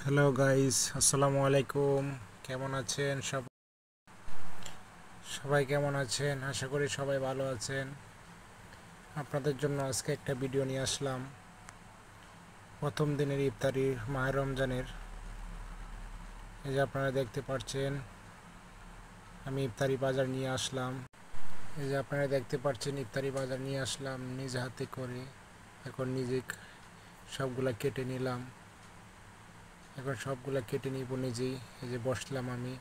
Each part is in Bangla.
হ্যালো গাইস, আসসালামু আলাইকুম। কেমন আছেন সবাই কেমন আছেন? আশা করি সবাই ভালো আছেন। আপনাদের জন্য আজকে একটা ভিডিও নিয়ে আসলাম। প্রথম দিনের ইফতারির মাহে রমজানের। এই যে আপনারা দেখতে পাচ্ছেন, আমি ইফতারি বাজার নিয়ে আসলাম। এই যে আপনারা দেখতে পাচ্ছেন, ইফতারি বাজার নিয়ে আসলাম নিজ হাতে করে। এখন নিজে সবগুলা কেটে নিলাম। এখন সবগুলা কেটে নিব নিজেই। এই যে বসলাম আমি,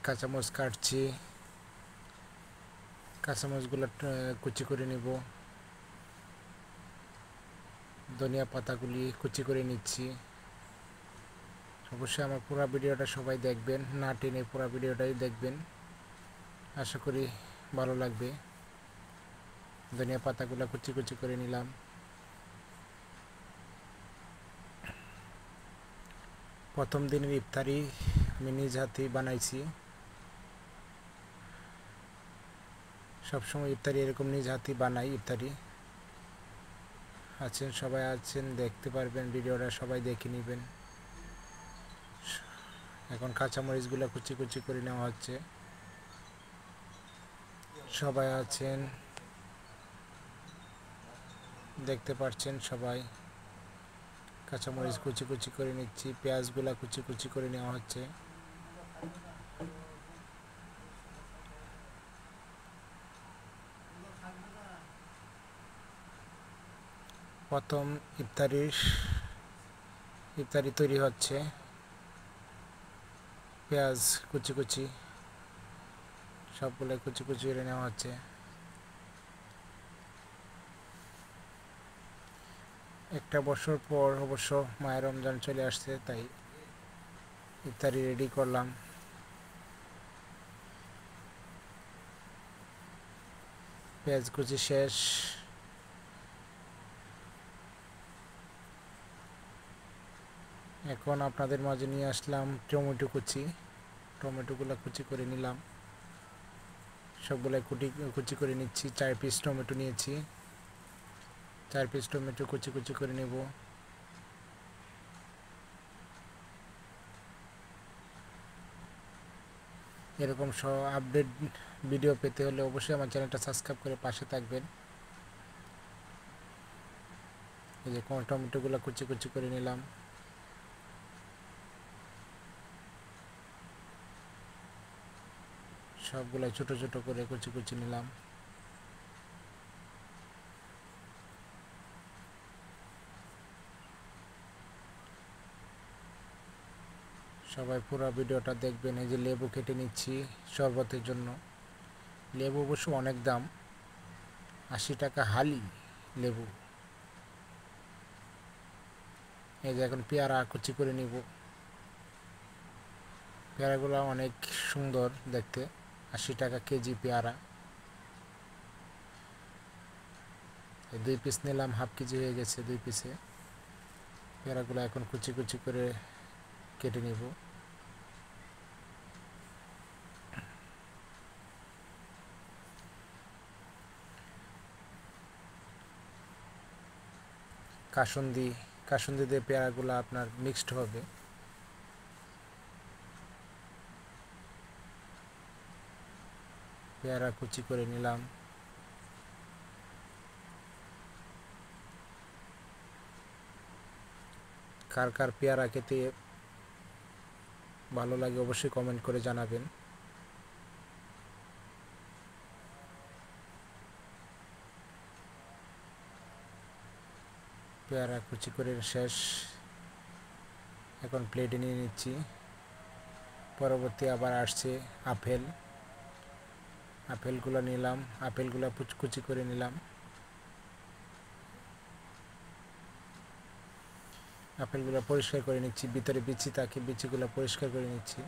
কাঁচামরিচ কাটছি। কাঁচামরিচগুলো কুচি করে নিব। ধনিয়া পাতাগুলি কুচি করে নিচ্ছি। অবশ্যই আমার পুরো ভিডিওটা সবাই দেখবেন, না টেনে পুরো ভিডিওটাই দেখবেন। আশা করি ভালো লাগবে। ধনিয়া পাতাগুলো কুচি কুচি করে নিলাম। প্রথম দিনের ইফতারি আমি নিজ হাতেই বানাইছি। সবসময় ইফতারি এরকম নিজ হাতেই বানাই। ইফতারি সবাই আছেন, দেখতে পারবেন ভিডিওটা, সবাই দেখে নেবেন। এখন কাঁচামরিচগুলো কুচি কুচি করে নেওয়া হচ্ছে। সবাই আছেন, দেখতে পাচ্ছেন সবাই। কাঁচামরিচ কুচি কুচি করে নিচ্ছি, পেঁয়াজগুলা কুচি কুচি করে নেওয়া হচ্ছে। প্রথম ইফতারি তৈরি হচ্ছে। পেঁয়াজ কুচি কুচি সবগুলো কুচি কুচি করে নেওয়া হচ্ছে। একটা বছর পর অবশ্য মাহে রমজান চলে আসছে, তাই ইফতারি রেডি করলাম। পেঁয়াজ কুচি শেষ। এখন আপনাদের মাঝে নিয়ে আসলাম টমেটো কুচি। টমেটোগুলো কুচি করে নিলাম। সবগুলো কুচি করে নিচ্ছি। 4 পিস টমেটো নিয়েছি। 4 পিস টমেটো কুচি কুচি করে নেব। এরকম সব আপডেট ভিডিও পেতে হলে অবশ্যই আমার চ্যানেলটা সাবস্ক্রাইব করে পাশে থাকবেন। এই যে টমেটোগুলো কুচি কুচি করে নিলাম। সবগুলো ছোট ছোট করে কুচি কুচি নিলাম। সবাই পুরো ভিডিওটা দেখবেন। এই যে লেবু কেটে নিচ্ছি শরবতের জন্য। লেবু অবশ্য অনেক দাম, 80 টাকা হালি লেবু। এই যে এখন পেয়ারা কুচি করে নিব। পেয়ারাগুলো অনেক সুন্দর দেখতে। 80 টাকা কেজি পেয়ারা। 2 পিস নিলাম, হাফ কেজি হয়ে গেছে 2 পিসে। পেয়ারাগুলো এখন কুচি কুচি করে কেটে নিব। কাসুন্দি কাসুন্দি দিয়ে পেয়ারাগুলো আপনার মিক্সড হবে। পেয়ারা কুচি করে নিলাম। কার কার পেয়ারা খেতে ভালো লাগে অবশ্যই কমেন্ট করে জানাবেন। পেয়ারা কুচি করে শেষ। এখন প্লেটে নিয়ে নিচ্ছি। পরবর্তী আবার আসছে আপেল। আপেলগুলো নিলাম। আপেলগুলো কুচি করে নিলাম। আপেলগুলো পরিষ্কার করে নিচ্ছি। ভিতরে বিচি থাকে, বিচিগুলো পরিষ্কার করে নিচ্ছি।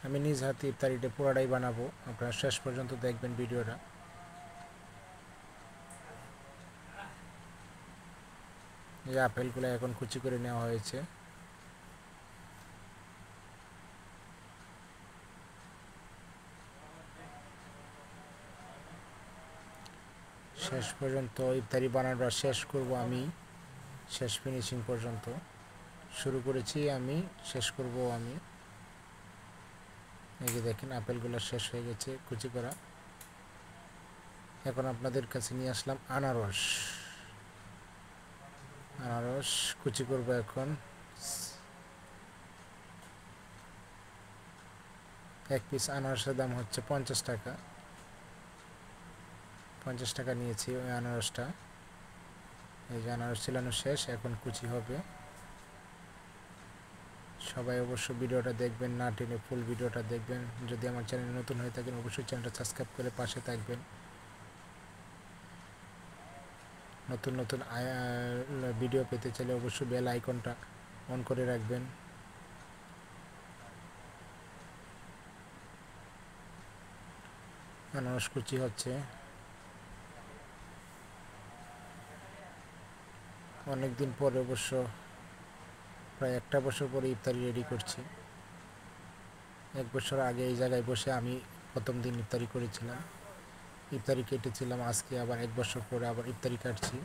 আমি নিজ হাতে ইফতারিটা পুরাটাই বানাবো, আপনারা শেষ পর্যন্ত দেখবেন ভিডিওটা। এই আপেলগুলো এখন কুচি করে নেওয়া হয়েছে। শেষ পর্যন্ত ইফতারি বানানোটা শেষ করব আমি, শেষ ফিনিশিং পর্যন্ত শুরু করেছি আমি, শেষ করব আমি। এই যে দেখেন আপেলগুলো শেষ হয়ে গেছে কুচি করা। এখন আপনাদের কাছে নিয়ে আসলাম আনারস। আনারস কুচি করব এখন। এক পিস আনারসের দাম হচ্ছে 50 টাকা। 50 টাকা নিয়েছি ওই আনারসটা। এই যে আনারস ছিলানো শেষ, এখন কুচি হবে। সবাই অবশ্য ভিডিওটা দেখবেন, না টেনে ফুল ভিডিওটা দেখবেন। যদি আমার চ্যানেল নতুন হয়ে থাকেন অবশ্যই চ্যানেলটা সাবস্ক্রাইব করে পাশে থাকবেন। নতুন নতুন ভিডিও পেতে চাইলে অবশ্যই বেল আইকনটা অন করে রাখবেন। আনারস কুচি হচ্ছে। অনেকদিন পরে অবশ্য প্রায় 1 বছর পরে ইফতারি রেডি করছি। 1 বছর আগে এই জায়গায় বসে আমি প্রথম দিন ইফতারি করেছিলাম, ইফতারি কেটেছিলাম। আজকে আবার 1 বছর পরে আবার ইফতারি কাটছি।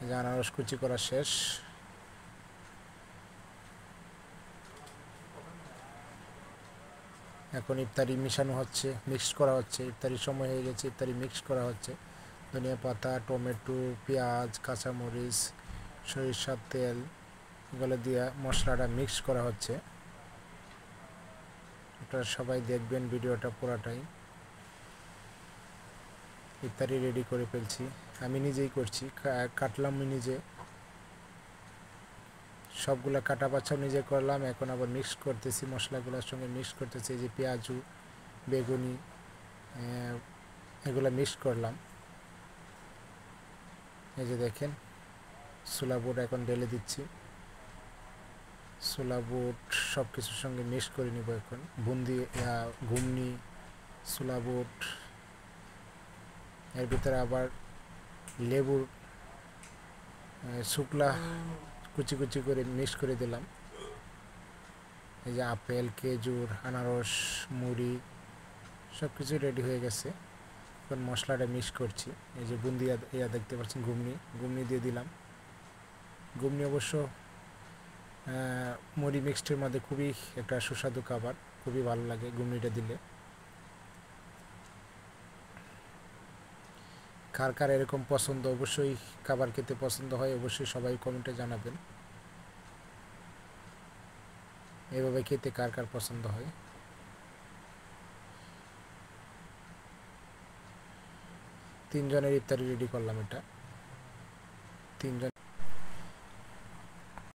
এই যে আনারস কুচি করা শেষ। এখন ইফতারি মিশানো হচ্ছে, মিক্স করা হচ্ছে। ইফতারির সময় হয়ে গেছে, ইফতারি মিক্স করা হচ্ছে। ধনিয়া পাতা, টমেটো, পেঁয়াজ, কাঁচামরিচ, সরিষার তেল, এগুলো দিয়ে মশলাটা মিক্স করা হচ্ছে। আপনারা সবাই দেখবেন ভিডিওটা পুরাটাই। ইফতারি রেডি করে ফেলছি, আমি নিজেই করছি, কাটলাম নিজে, সবগুলো কাটা বাছাও নিজে করলাম। এখন আবার মিক্স করতেছি, মশলাগুলোর সঙ্গে মিক্স করতেছি। এই যে পেঁয়াজু, বেগুনি, এগুলো মিক্স করলাম। এই যে দেখেন ছোলা বুট এখন ঢেলে দিচ্ছি। ছোলা বুট সব কিছুর সঙ্গে মিক্স করে নিব এখন। বুন্দি, ঘুমনি, ছোলা বুট, এর ভিতরে আবার লেবুর শুকলা কুচি কুচি করে মিক্স করে দিলাম। এই যে আপেল, খেজুর, আনারস, মুড়ি সব কিছু রেডি হয়ে গেছে। এখন মশলাটা মিক্স করছি। এই যে বুন্দি দেখতে পাচ্ছেন, ঘুমনি দিয়ে দিলাম। ঘুমনি অবশ্য মুড়ি মিক্সটের মধ্যে খুবই একটা সুস্বাদু খাবার, খুবই ভালো লাগে ঘুমনিটা দিলে। কার কার এরকম পছন্দ, অবশ্যই খাবার খেতে পছন্দ হয়, অবশ্যই সবাই কমেন্টে জানাবেন এভাবে খেতে কার কার পছন্দ হয়। 3 জনের ইফতারি রেডি করলাম। এটা 3 জন।